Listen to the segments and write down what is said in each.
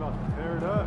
About to tear it up.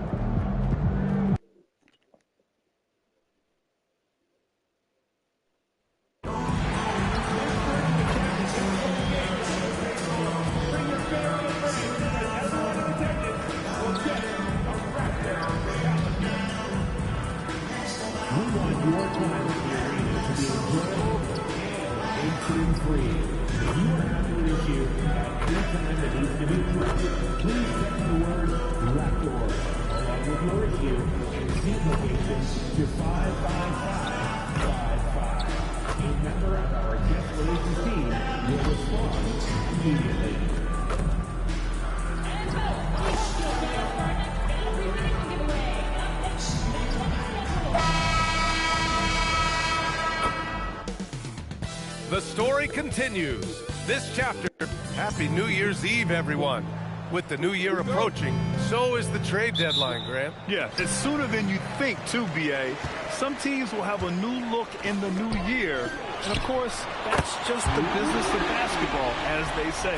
The story continues. This chapter, Happy New Year's Eve, everyone. With the new year approaching, so is the trade deadline, Grant. Yeah, it's sooner than you think, too, B.A. Some teams will have a new look in the new year. And, of course, that's just the business of basketball, as they say.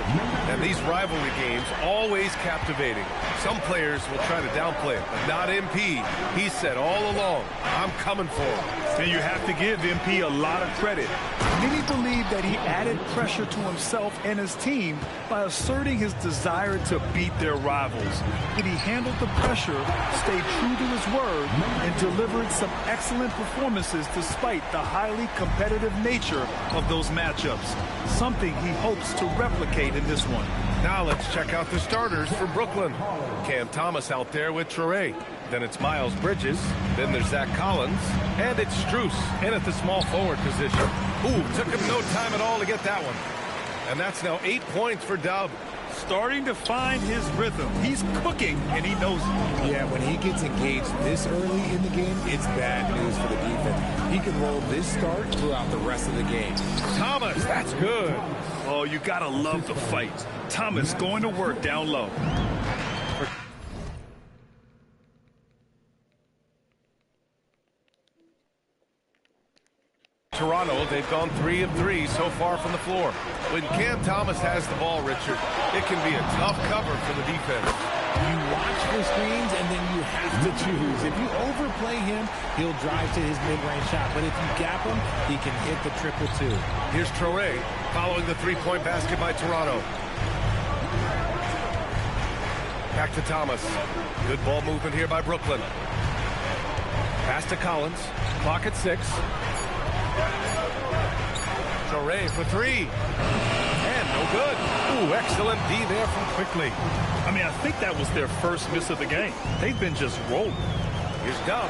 And these rivalry games, always captivating. Some players will try to downplay it, but not MP. He said all along, I'm coming for him. And you have to give MP a lot of credit. Many believe that he added pressure to himself and his team by asserting his desire to beat their rivals. But he handled the pressure, stayed true to his word, and delivered some excellent performances despite the highly competitive nature of those matchups, something he hopes to replicate in this one. Now let's check out the starters for Brooklyn. Cam Thomas out there with Traore. Then it's Miles Bridges. Then there's Zach Collins. And it's Strus in at the small forward position. Ooh, took him no time at all to get that one. And that's now 8 points for Dub. Starting to find his rhythm. He's cooking, and he knows it. Yeah, when he gets engaged this early in the game, it's bad news for the defense. He can roll this start throughout the rest of the game. Thomas, that's good. Oh, you gotta love the fight. Thomas going to work down low. Toronto, they've gone 3 of 3 so far from the floor. When Cam Thomas has the ball, Richard, it can be a tough cover for the defense. You watch for screens, and then you have to choose. If you overplay him, he'll drive to his mid-range shot. But if you gap him, he can hit the triple-2. Here's Traore following the three-point basket by Toronto. Back to Thomas. Good ball movement here by Brooklyn. Pass to Collins. Clock at 6. Traore for 3. And no good. Ooh, excellent D there from Quickly. I mean, I think that was their first miss of the game. They've been just rolling. Here's Dub.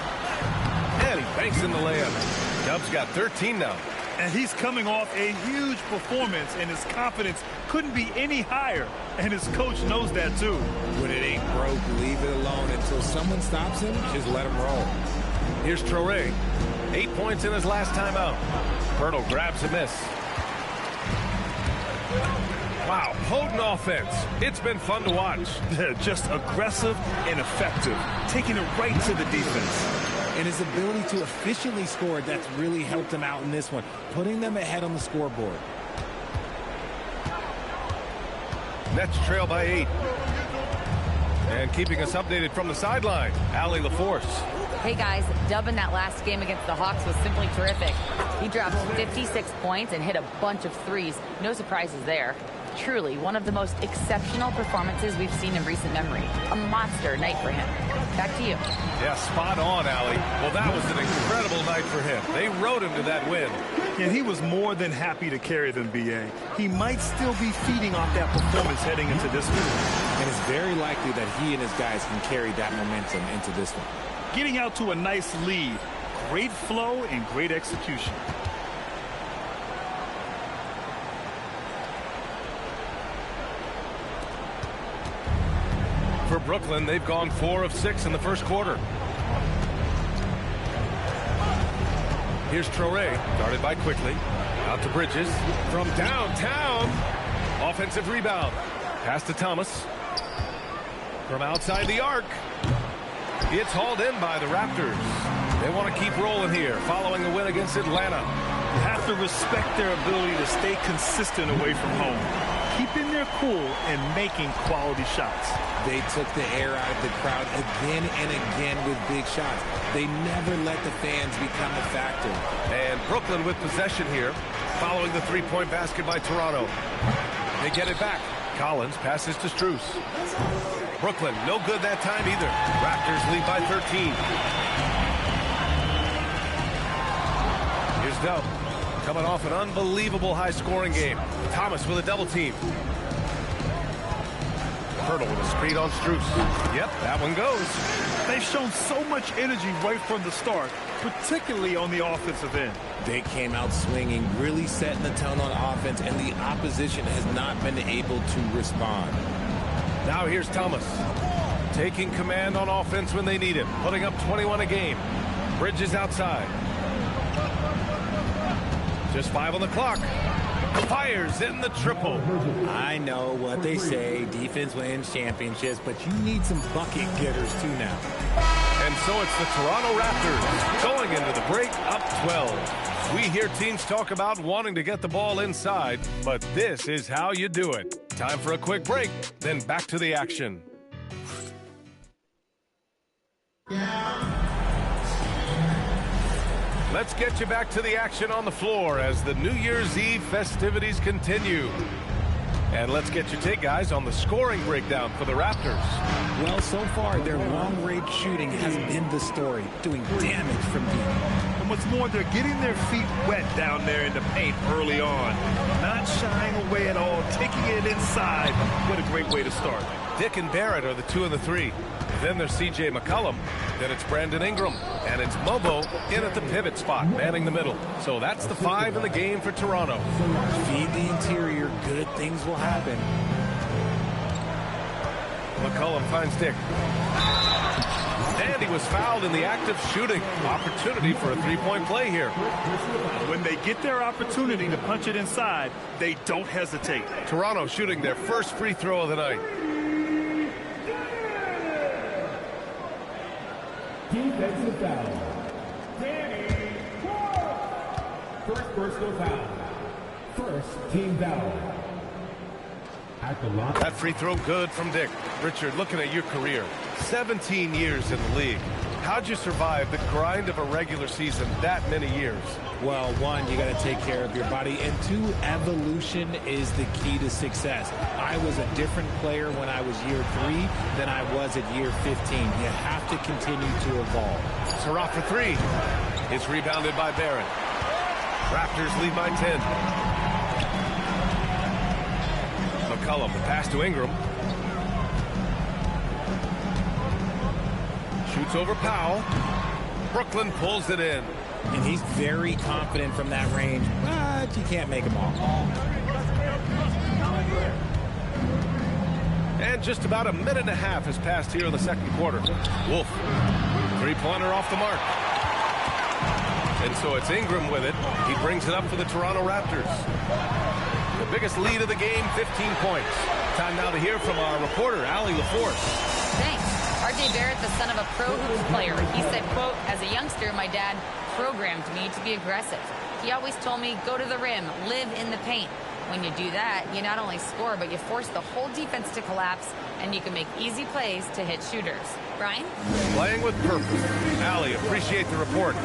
And he banks in the layup. Dub's got 13 now. And he's coming off a huge performance, and his confidence couldn't be any higher. And his coach knows that, too. When it ain't broke, leave it alone. Until someone stops him, just let him roll. Here's Traore. 8 points in his last time out. Pirtle grabs a miss. Wow, potent offense. It's been fun to watch. Just aggressive and effective, taking it right to the defense. And his ability to efficiently score, that's really helped him out in this one, putting them ahead on the scoreboard. Nets trail by 8. And keeping us updated from the sideline, Allie LaForce. Hey guys, Dub in that last game against the Hawks was simply terrific. He dropped 56 points and hit a bunch of threes. No surprises there. Truly one of the most exceptional performances we've seen in recent memory. A monster night for him. Back to you. Yeah, spot on, Allie. Well, that was an incredible night for him. They rode him to that win. And he was more than happy to carry them, B.A. He might still be feeding off that performance heading into this one. And it's very likely that he and his guys can carry that momentum into this one. Getting out to a nice lead. Great flow and great execution. For Brooklyn, they've gone 4 of 6 in the first quarter. Here's Traore, guarded by Quickly. Out to Bridges. From downtown. Offensive rebound. Pass to Thomas. From outside the arc. It's hauled in by the Raptors. They want to keep rolling here, following the win against Atlanta. You have to respect their ability to stay consistent away from home. keeping their cool and making quality shots. They took the air out of the crowd again and again with big shots. They never let the fans become a factor. And Brooklyn with possession here, following the three-point basket by Toronto. They get it back. Collins passes to Strus. Brooklyn, no good that time either. Raptors lead by 13. Here's Dub, coming off an unbelievable high-scoring game. Thomas with a double team. Hurdle with a screen on Strus. Yep, that one goes. They've shown so much energy right from the start, particularly on the offensive end. They came out swinging, really setting the tone on offense, and the opposition has not been able to respond. Now here's Thomas, taking command on offense when they need it, putting up 21 a game. Bridges outside. Just 5 on the clock. Fires in the triple. I know what they say, defense wins championships, but you need some bucket getters too now. And so it's the Toronto Raptors going into the break up 12. We hear teams talk about wanting to get the ball inside, but this is how you do it. Time for a quick break, then back to the action. Let's get you back to the action on the floor as the New Year's Eve festivities continue. And let's get your take, guys, on the scoring breakdown for the Raptors. Well, so far, their long-range shooting has been the story, doing damage from deep. And what's more, they're getting their feet wet down there in the paint early on. Not shying away at all, taking it inside. What a great way to start. Dick and Barrett are the 2 and the 3. Then there's C.J. McCollum. Then it's Brandon Ingram. And it's Mobo in at the pivot spot, manning the middle. So that's the 5 in the game for Toronto. Feed the interior, good things will happen. McCollum finds Dick. And he was fouled in the act of shooting. Opportunity for a three-point play here. When they get their opportunity to punch it inside, they don't hesitate. Toronto shooting their first free throw of the night. Defensive foul. Danny. First personal foul. First team foul. At the line. That free throw good from Dick. Richard, looking at your career, 17 years in the league. How'd you survive the grind of a regular season that many years? Well, one, you got to take care of your body, and two, evolution is the key to success. I was a different player when I was year 3 than I was at year 15. You have to continue to evolve. Surratt for 3. It's rebounded by Barrett. Raptors lead by 10. McCollum, the pass to Ingram. Shoots over Powell. Brooklyn pulls it in. And he's very confident from that range, but you can't make them all. And just about a minute and a half has passed here in the second quarter. Wolf, three-pointer off the mark. And so it's Ingram with it. He brings it up for the Toronto Raptors. The biggest lead of the game, 15 points. Time now to hear from our reporter, Allie LaForce. Thanks. R.J. Barrett, the son of a pro hoops player. He said, quote, as a youngster, my dad programmed me to be aggressive. He always told me, go to the rim, live in the paint. When you do that, you not only score, but you force the whole defense to collapse, and you can make easy plays to hit shooters. Brian? Playing with purpose. Allie, appreciate the report.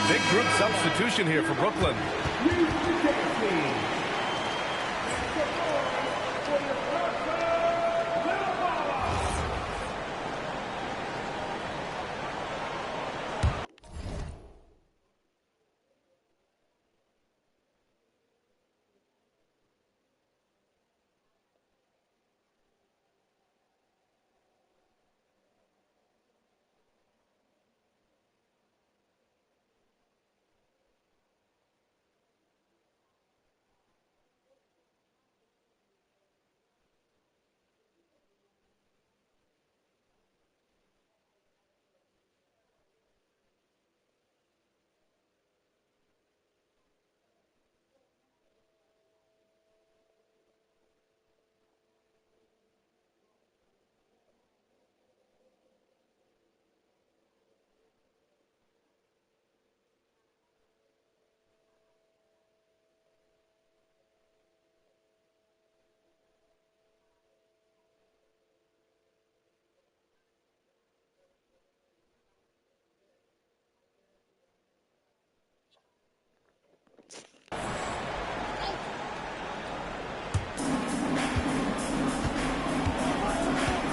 Big group substitution here for Brooklyn.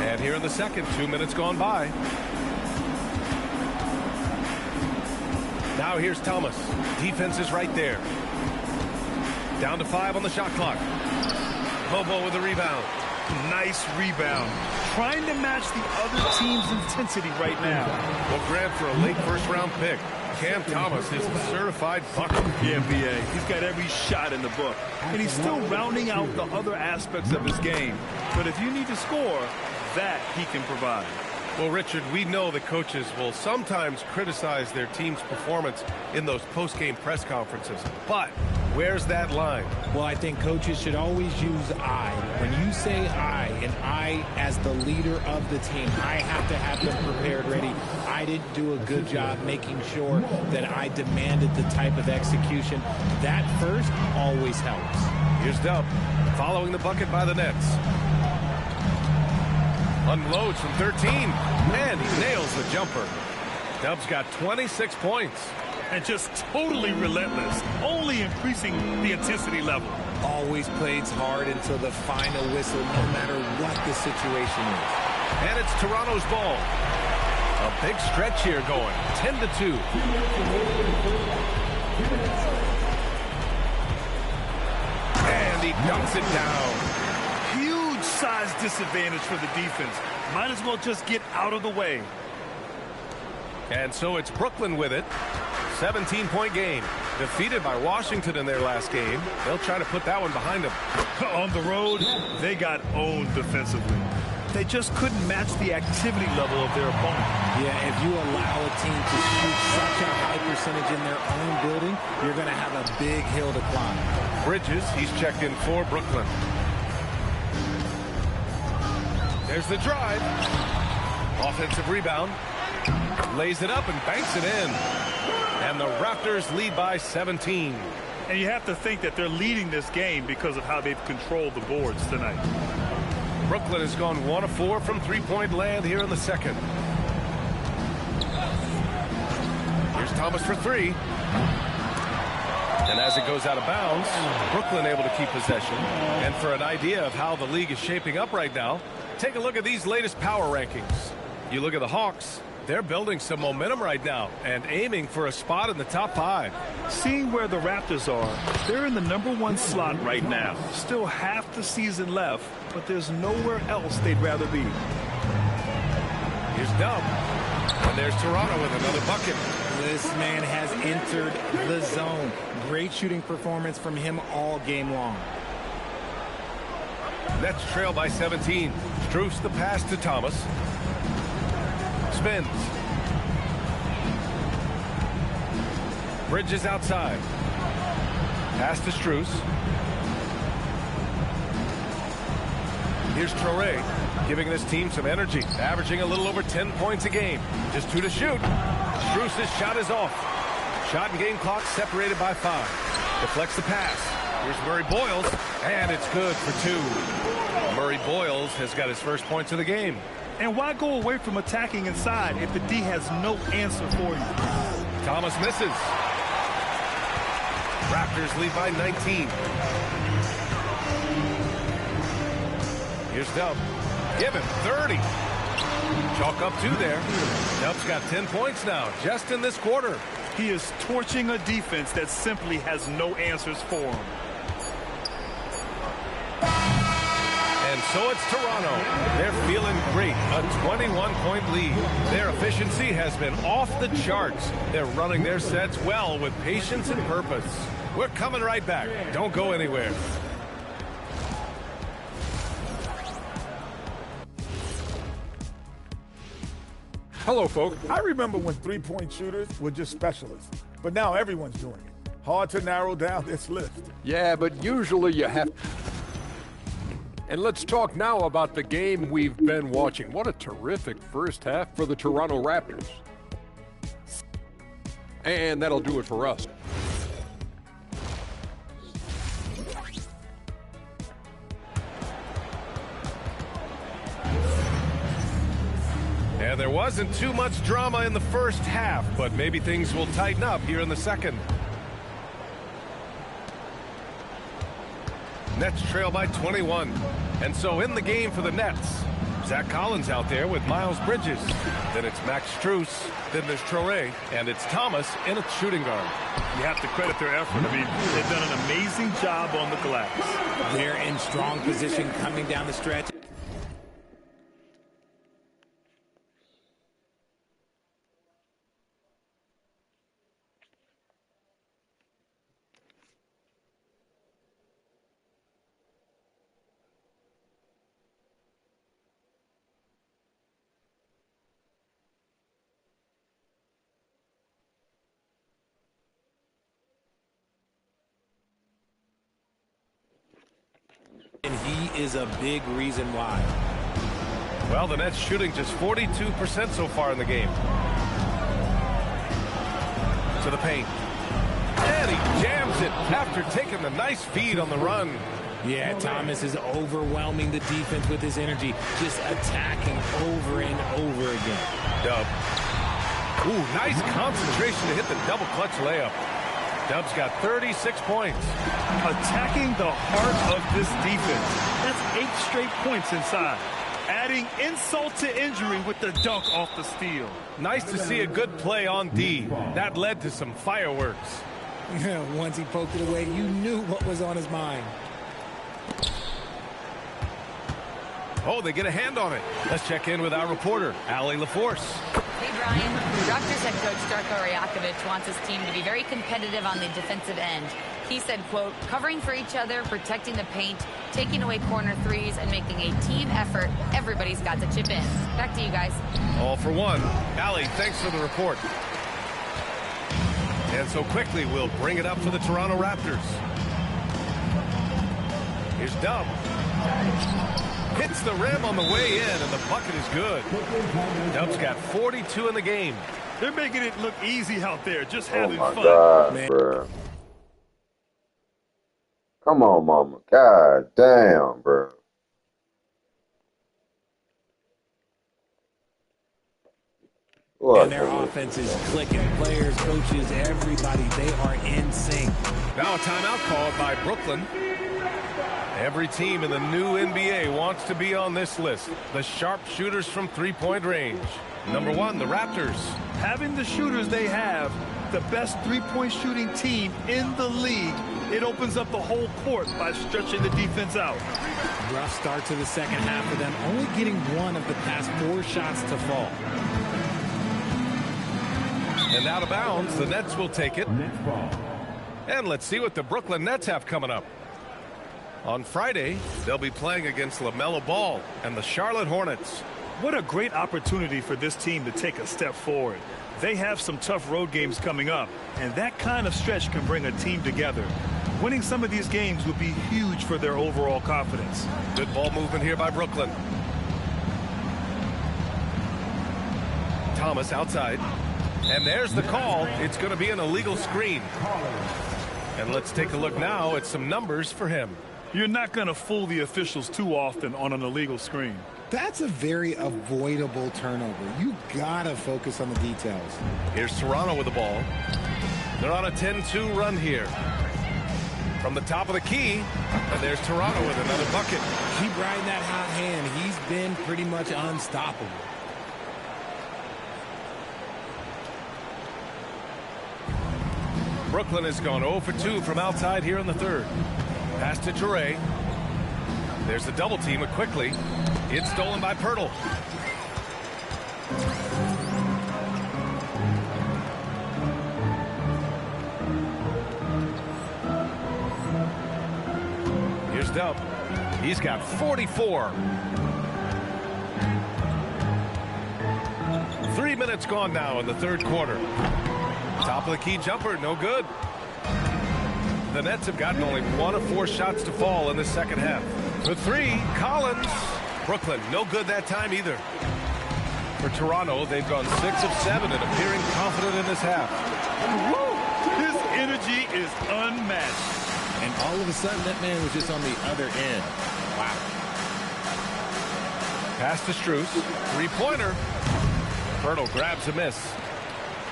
And here in the second, 2 minutes gone by. Now here's Thomas. Defense is right there. Down to 5 on the shot clock. Bobo with a rebound. Nice rebound. Trying to match the other team's intensity right now. Well, Grant, for a late first-round pick, Cam Thomas is a certified bucket. The NBA. He's got every shot in the book. And he's still rounding out the other aspects of his game. But if you need to score, that he can provide. Well, Richard, we know that coaches will sometimes criticize their team's performance in those post-game press conferences. But where's that line? Well, I think coaches should always use I. When you say I, and I as the leader of the team, I have to have them prepared, ready. I didn't do a good job making sure that I demanded the type of execution. That first always helps. Here's Dub, following the bucket by the Nets. Unloads from 13, and he nails the jumper. Dub's got 26 points. And just totally relentless, only increasing the intensity level. Always plays hard until the final whistle, no matter what the situation is. And it's Toronto's ball. A big stretch here going, 10-2. And he dunks it down. Size disadvantage for the defense. Might as well just get out of the way. And so it's Brooklyn with it. 17-point game. Defeated by Washington in their last game. They'll try to put that one behind them. On the road, they got owned defensively. They just couldn't match the activity level of their opponent. Yeah, if you allow a team to shoot such a high percentage in their own building, you're going to have a big hill to climb. Bridges, he's checked in for Brooklyn. There's the drive. Offensive rebound. Lays it up and banks it in. And the Raptors lead by 17. And you have to think that they're leading this game because of how they've controlled the boards tonight. Brooklyn has gone 1 of 4 from three-point land here in the second. Here's Thomas for 3. And as it goes out of bounds, Brooklyn able to keep possession. And for an idea of how the league is shaping up right now, take a look at these latest power rankings. You look at the Hawks, they're building some momentum right now and aiming for a spot in the top 5. Seeing where the Raptors are, they're in the #1 slot right now. Still half the season left, but there's nowhere else they'd rather be. Here's Dub. And there's Toronto with another bucket. This man has entered the zone. Great shooting performance from him all game long. Nets trail by 17. Strus the pass to Thomas. Spins. Bridges outside. Pass to Strus. Here's Traore, giving this team some energy, averaging a little over 10 points a game. Just 2 to shoot. Strus's shot is off. Shot and game clock separated by 5. Deflects the pass. Here's Murray Boyles, and it's good for 2. Murray Boyles has got his first points of the game. And why go away from attacking inside if the D has no answer for you? Thomas misses. Raptors lead by 19. Here's Dub. Give him 30. Chalk up 2 there. Dub's got 10 points now, just in this quarter. He is torching a defense that simply has no answers for him. And so it's Toronto. They're feeling great. A 21-point lead. Their efficiency has been off the charts. They're running their sets well with patience and purpose. We're coming right back. Don't go anywhere. Hello, folks. I remember when three-point shooters were just specialists, but now everyone's doing it. Hard to narrow down this list. Yeah, but usually you have... And let's talk now about the game we've been watching. What a terrific first half for the Toronto Raptors. And that'll do it for us. And there wasn't too much drama in the first half, but maybe things will tighten up here in the second. Nets trail by 21. And so in the game for the Nets, Zach Collins out there with Miles Bridges. Then it's Max Strus. Then there's Traoré. And it's Thomas in a shooting guard. You have to credit their effort. I mean, they've done an amazing job on the glass. They're in strong position coming down the stretch. And he is a big reason why. Well, the Nets shooting just 42% so far in the game. To the paint. And he jams it after taking the nice feed on the run. Yeah, Thomas is overwhelming the defense with his energy, just attacking over and over again. Dub. Ooh, nice concentration to hit the double clutch layup. Dub's got 36 points. Attacking the heart of this defense. That's 8 straight points inside. Adding insult to injury with the dunk off the steal. Nice to see a good play on D. That led to some fireworks. Once he poked it away, you knew what was on his mind. Oh, they get a hand on it. Let's check in with our reporter, Allie LaForce. Hey, Brian. Raptors head coach Darko Rajakovic wants his team to be very competitive on the defensive end. He said, quote, covering for each other, protecting the paint, taking away corner threes, and making a team effort. Everybody's got to chip in. Back to you guys. All for one. Allie, thanks for the report. And so quickly, we'll bring it up for the Toronto Raptors. Here's Dub. Hits the rim on the way in, and the bucket is good. Dub's got 42 in the game. They're making it look easy out there, just having fun. God, bro. Come on, mama. God damn, bro. And their offense is clicking. Players, coaches, everybody, they are in sync. Now a timeout called by Brooklyn. Every team in the new NBA wants to be on this list. The sharpshooters from three-point range. Number 1, the Raptors. Having the shooters they have, the best three-point shooting team in the league, it opens up the whole court by stretching the defense out. Rough start to the second half for them, only getting 1 of the past 4 shots to fall. And out of bounds, the Nets will take it. And let's see what the Brooklyn Nets have coming up. On Friday, they'll be playing against LaMelo Ball and the Charlotte Hornets. What a great opportunity for this team to take a step forward. They have some tough road games coming up, and that kind of stretch can bring a team together. Winning some of these games would be huge for their overall confidence. Good ball movement here by Brooklyn. Thomas outside. And there's the call. It's going to be an illegal screen. And let's take a look now at some numbers for him. You're not going to fool the officials too often on an illegal screen. That's a very avoidable turnover. You gotta focus on the details. Here's Toronto with the ball. They're on a 10-2 run here. From the top of the key, and there's Toronto with another bucket. Keep riding that hot hand. He's been pretty much unstoppable. Brooklyn has gone 0 for 2 from outside here in the third. Pass to Toure. There's the double team with Quickly. It's stolen by Pirtle. Here's Dub. He's got 44. 3 minutes gone now in the third quarter. Top of the key jumper, no good. The Nets have gotten only 1 of 4 shots to fall in the second half. For 3, Collins. Brooklyn, no good that time either. For Toronto, they've gone 6 of 7 and appearing confident in this half. Woo! His energy is unmatched. And all of a sudden, that man was just on the other end. Wow. Pass to Strus. Three-pointer. Pirtle grabs a miss.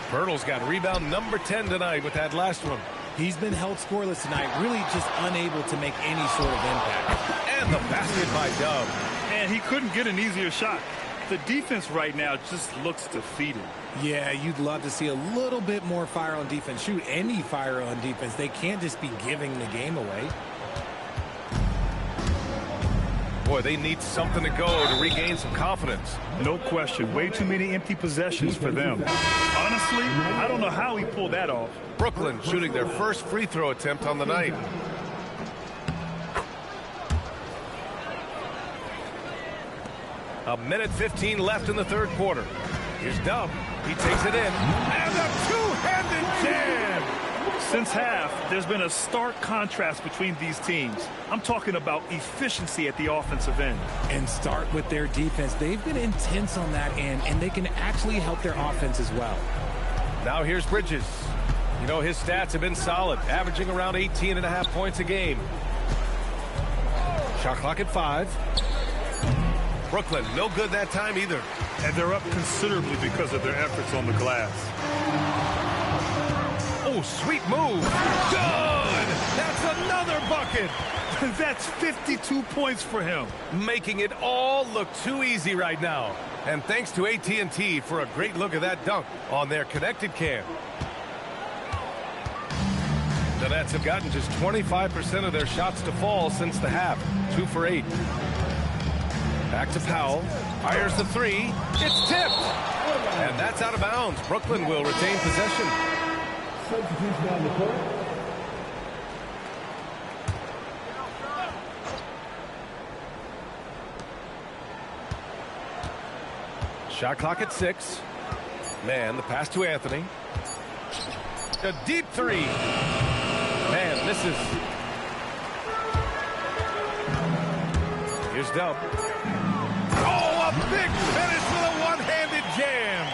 Pirtle's got rebound number 10 tonight with that last one. He's been held scoreless tonight, really just unable to make any sort of impact. And the basket by Dub. And he couldn't get an easier shot. The defense right now just looks defeated. Yeah, you'd love to see a little bit more fire on defense. Shoot, any fire on defense. They can't just be giving the game away. Boy, they need something to go to regain some confidence. No question. Way too many empty possessions for them. Honestly, I don't know how he pulled that off. Brooklyn shooting their first free throw attempt on the night. A minute 15 left in the third quarter. Here's Dub. He takes it in. And a two-handed jam! Since half, there's been a stark contrast between these teams. I'm talking about efficiency at the offensive end. And start with their defense. They've been intense on that end, and they can actually help their offense as well. Now here's Bridges. You know, his stats have been solid, averaging around 18.5 points a game. Shot clock at 5. Brooklyn, no good that time either. And they're up considerably because of their efforts on the glass. Oh, sweet move. Good! That's another bucket. That's 52 points for him. Making it all look too easy right now. And thanks to AT&T for a great look at that dunk on their connected cam. The Nets have gotten just 25% of their shots to fall since the half. 2 for 8. Back to Powell. Fires the 3. It's tipped. And that's out of bounds. Brooklyn will retain possession. Substitution on the court. Shot clock at 6. Man, the pass to Anthony. A deep 3. Man, misses. Here's Dub. Oh, a big finish with a one-handed jam.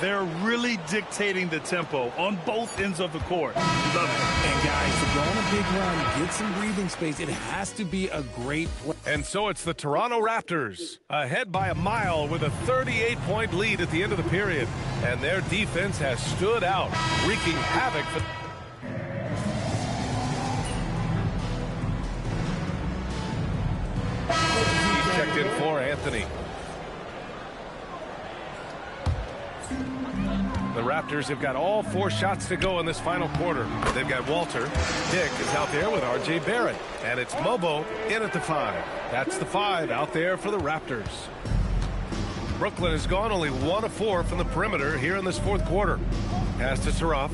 They're really dictating the tempo on both ends of the court. Love it. And guys, to go on a big run, get some breathing space, it has to be a great play. And so it's the Toronto Raptors ahead by a mile with a 38-point lead at the end of the period. And their defense has stood out, wreaking havoc for... He's checked in for Anthony. The Raptors have got all 4 shots to go in this final quarter. They've got Walter. Dick is out there with R.J. Barrett. And it's Mobo in at the 5. That's the 5 out there for the Raptors. Brooklyn has gone only 1 of 4 from the perimeter here in this fourth quarter. Pass to Saraf.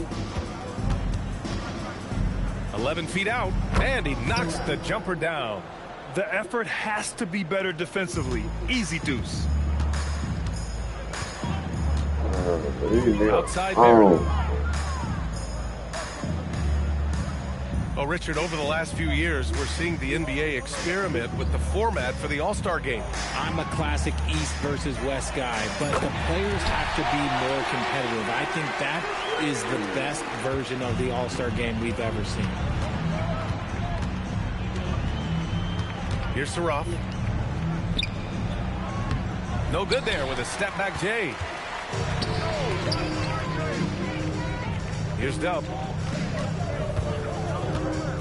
11 feet out, and he knocks the jumper down. The effort has to be better defensively. Easy deuce. Outside Barrett. Well, Richard, over the last few years, we're seeing the NBA experiment with the format for the All-Star game. I'm a classic East versus West guy, but the players have to be more competitive. I think that is the best version of the All-Star game we've ever seen. Here's Saraf. No good there with a step-back J. Here's Dub.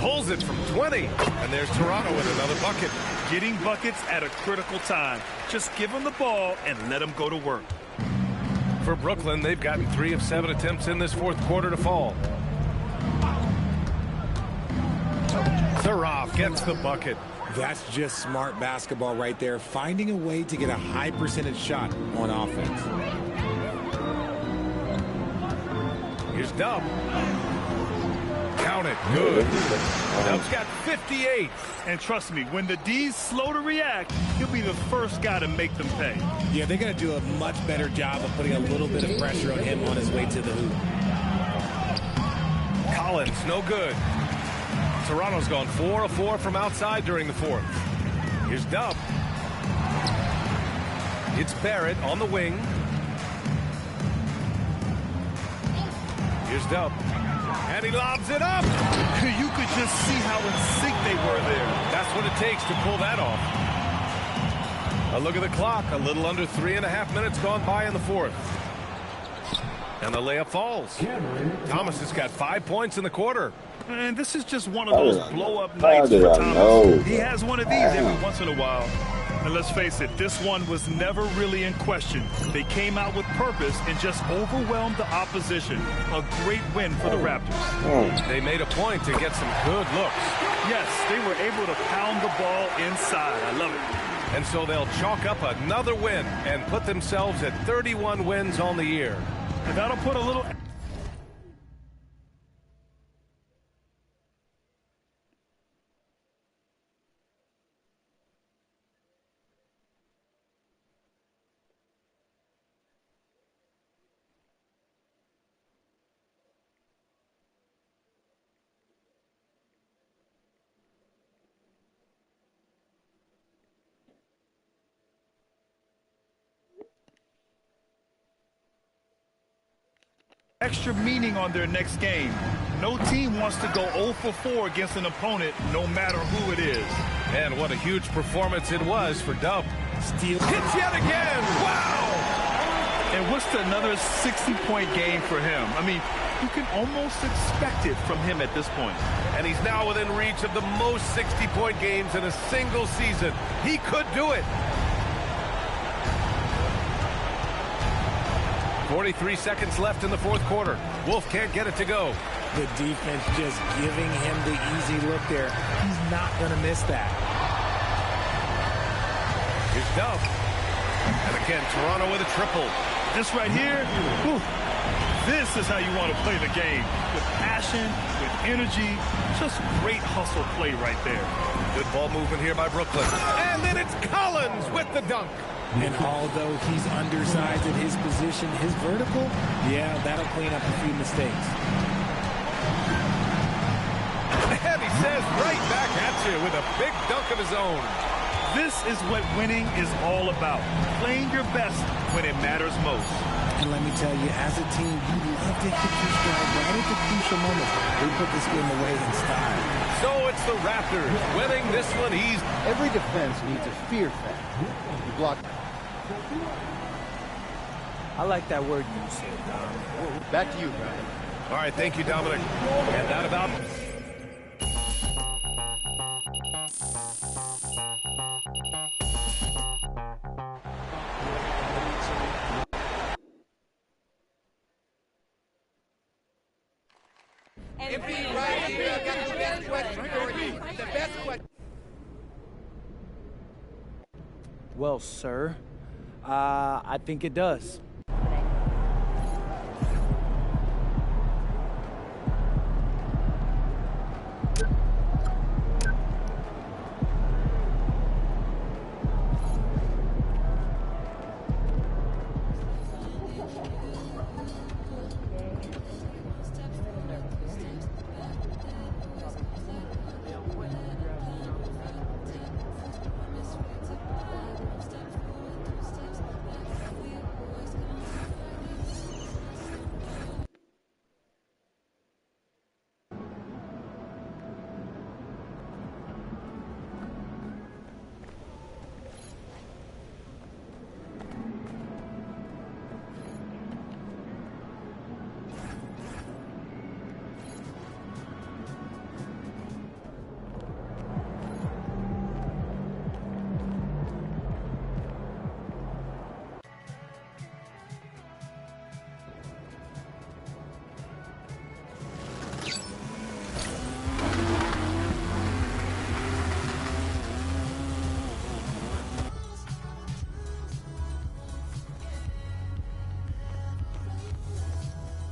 Pulls it from 20. And there's Toronto with another bucket. Getting buckets at a critical time. Just give them the ball and let them go to work. For Brooklyn, they've gotten 3 of 7 attempts in this fourth quarter to fall. Saraf gets the bucket. That's just smart basketball right there, finding a way to get a high percentage shot on offense. Here's Dub. Count it. Good. Dub's got 58. And trust me, when the D's slow to react, he'll be the first guy to make them pay. Yeah, they're going to do a much better job of putting a little bit of pressure on him on his way to the hoop. Collins, no good. Toronto's gone 4 of 4 from outside during the fourth. Here's Dub. It's Barrett on the wing. Here's Dub. And he lobs it up. You could just see how in sync they were there. That's what it takes to pull that off. A look at the clock. A little under 3.5 minutes gone by in the fourth. And the layup falls. Thomas has got 5 points in the quarter. And this is just one of those blow-up nights for Thomas. He has one of these every once in a while. And let's face it, this one was never really in question. They came out with purpose and just overwhelmed the opposition. A great win for the Raptors. They made a point to get some good looks. Yes, they were able to pound the ball inside. I love it. And so they'll chalk up another win and put themselves at 31 wins on the year. And that'll put a little... extra meaning on their next game. No team wants to go 0 for 4 against an opponent, no matter who it is. And what a huge performance it was for Dub. Steal hits yet again. Wow! And what's another 60-point game for him? I mean, you can almost expect it from him at this point. And he's now within reach of the most 60-point games in a single season. He could do it. 43 seconds left in the fourth quarter. Wolf can't get it to go. The defense just giving him the easy look there. He's not going to miss that. Here's Dub. And again, Toronto with a triple. This right here, whew, this is how you want to play the game. With passion, with energy, just great hustle play right there. Good ball movement here by Brooklyn. And then it's Collins with the dunk. And although he's undersized at his position, his vertical, yeah, that'll clean up a few mistakes. And he says right back at you with a big dunk of his own. This is what winning is all about. Playing your best when it matters most. And let me tell you, as a team, you love to hit your stride right at the crucial moments. We put this game away in style. So it's the Raptors winning this one easy. Every defense needs a fear factor. You block. I like that word you said, Dom. Back to you, Brian. All right, thank you, Dominic. And that about... Well, sir, I think it does.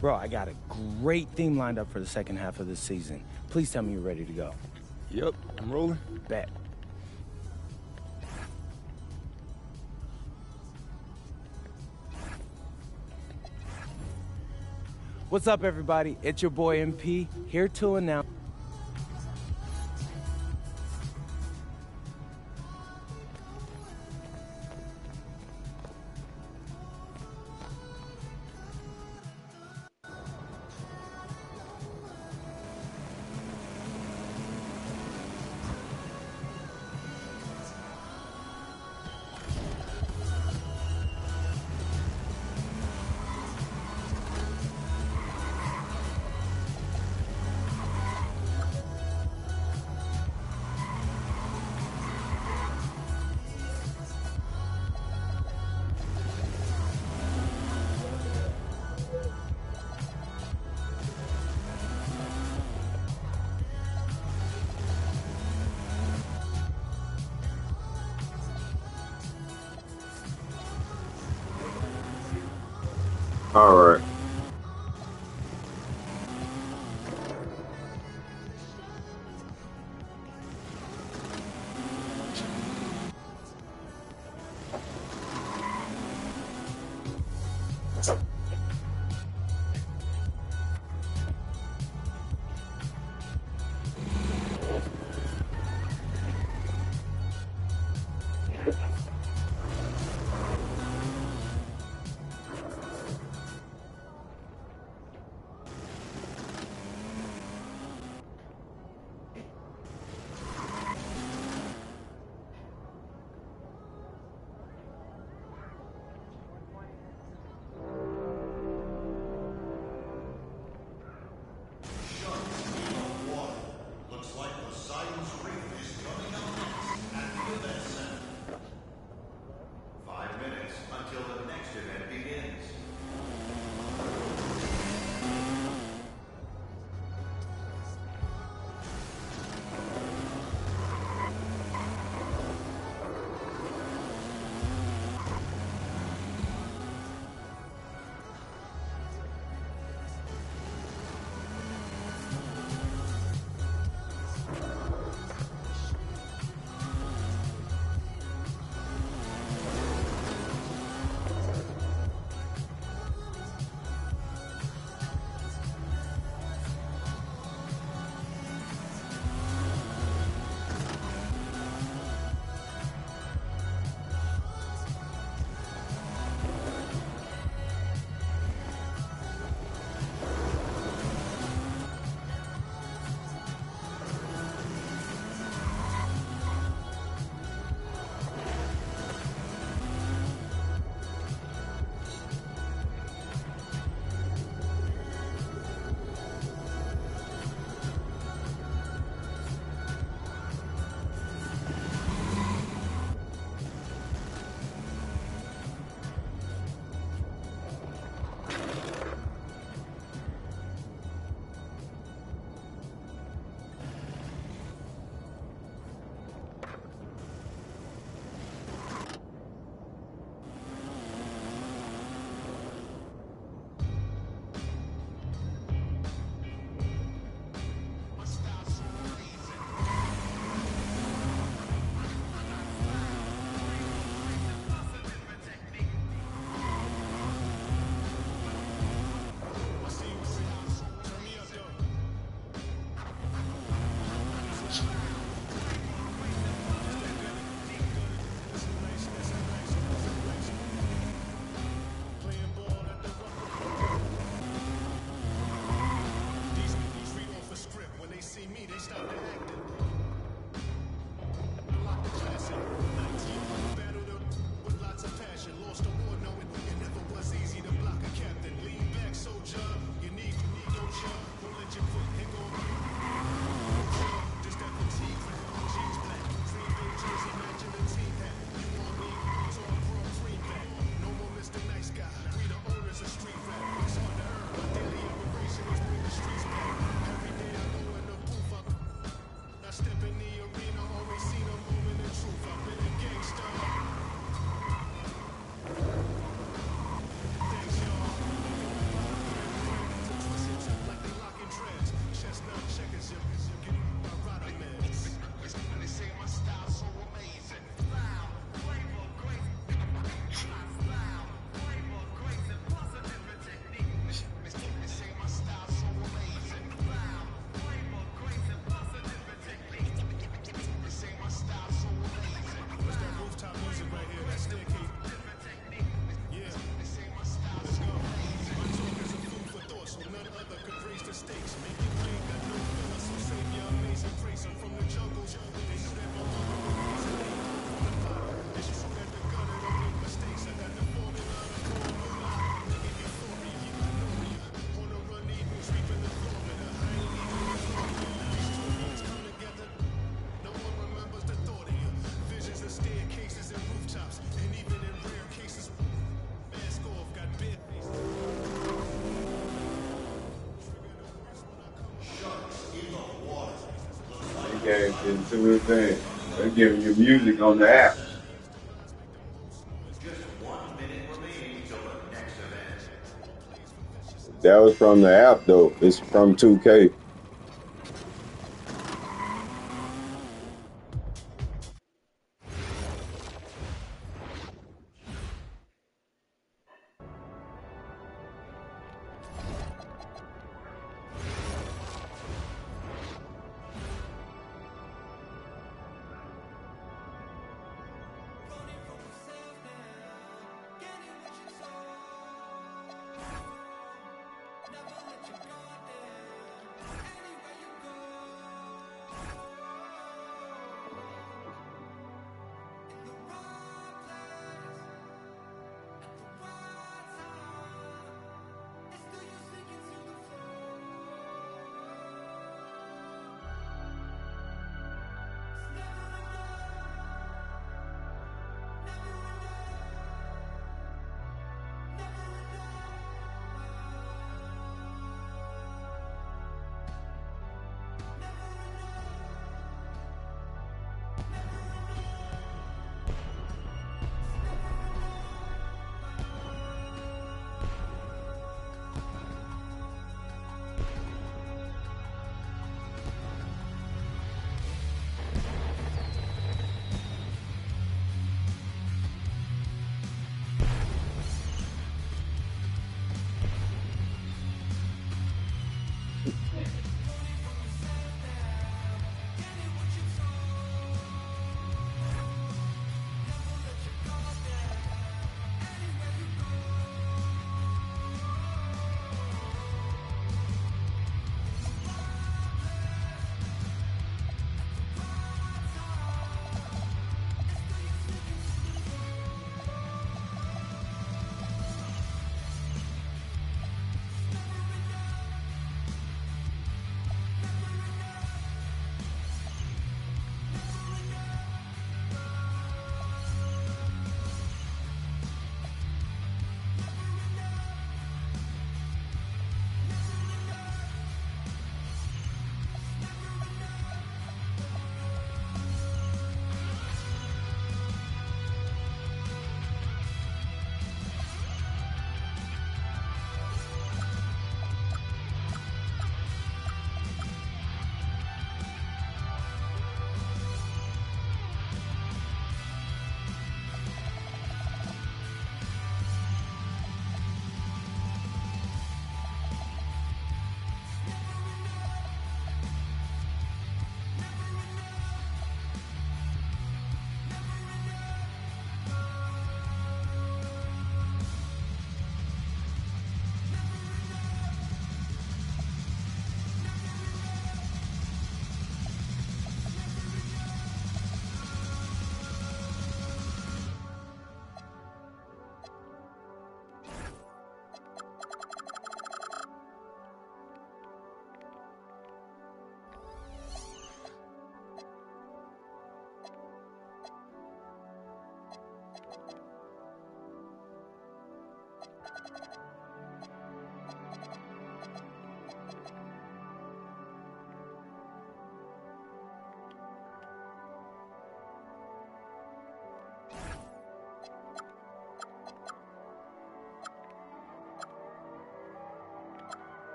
Bro, I got a great theme lined up for the second half of this season. Please tell me you're ready to go. Yep, I'm rolling. Bet. What's up, everybody? It's your boy MP, here to announce... All right. podcast and see what I'm saying. They're giving you music on the app. That was from the app, though. It's from 2K.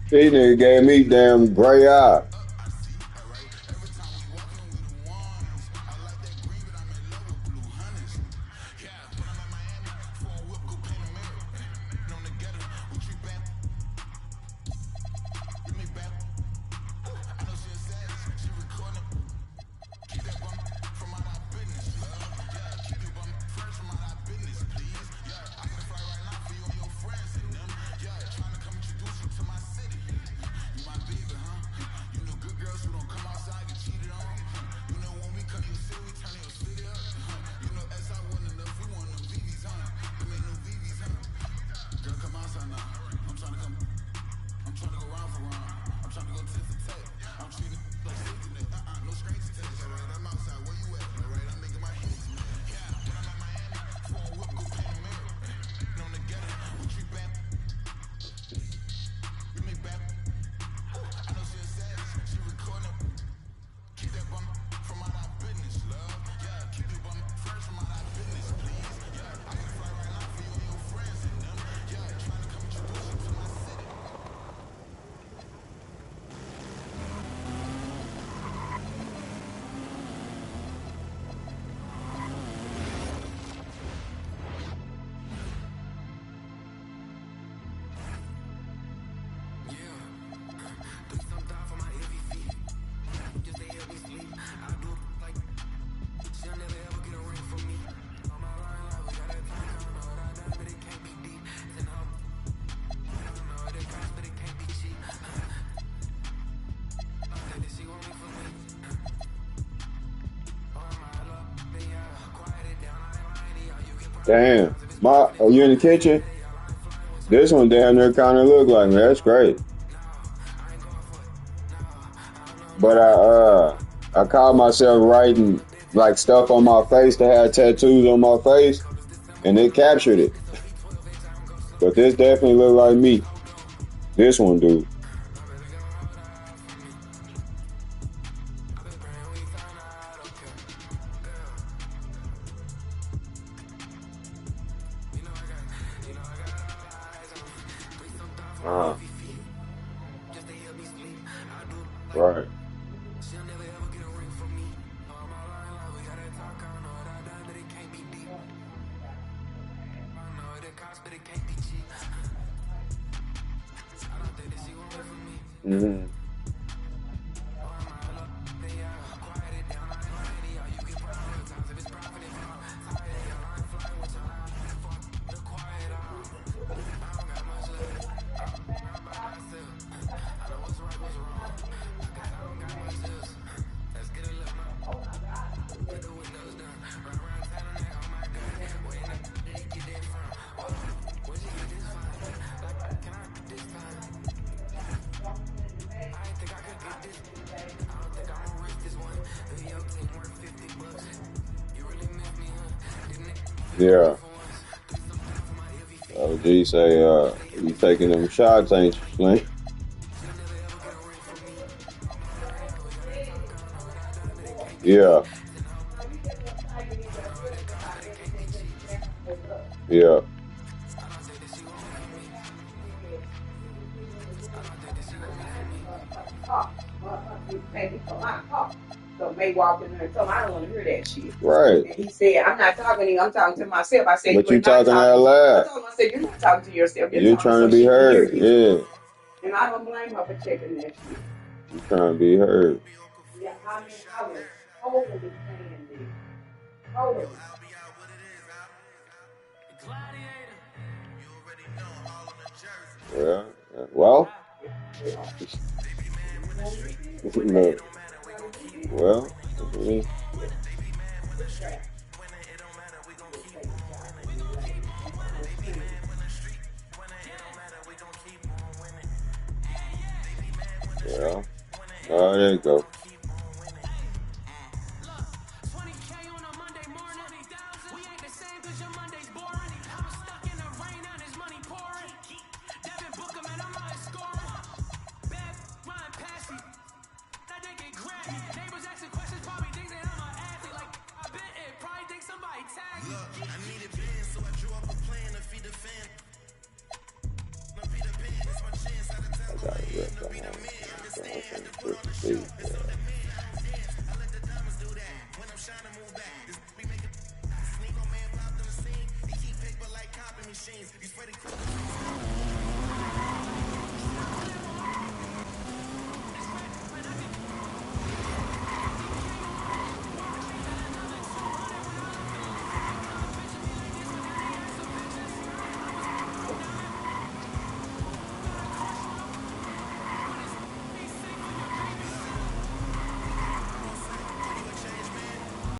He nigga gave me damn gray eye. Damn. Are you in the kitchen? This one damn near kind of look like me. That's great. But I caught myself writing like stuff on my face to have tattoos on my face, and it captured it. But this definitely look like me. This one, dude. Right. Mm-hmm. Yeah. OG say, you taking them shots, ain't you, Slim? Yeah. Yeah. So May walked in there and told him, I don't want to hear that shit. Right. And he said, I'm not talking to you, I'm talking to myself. I said, but you talking out loud. I told him, I said, you're not talking to yourself. You're trying to be heard. Yeah. And I don't blame her for checking that shit. You're trying to be heard. Yeah, I mean, I was totally saying this. Totally. Yeah. Well. Look. Well. Yeah. Oh, there you go. I got it, jeans. You spreading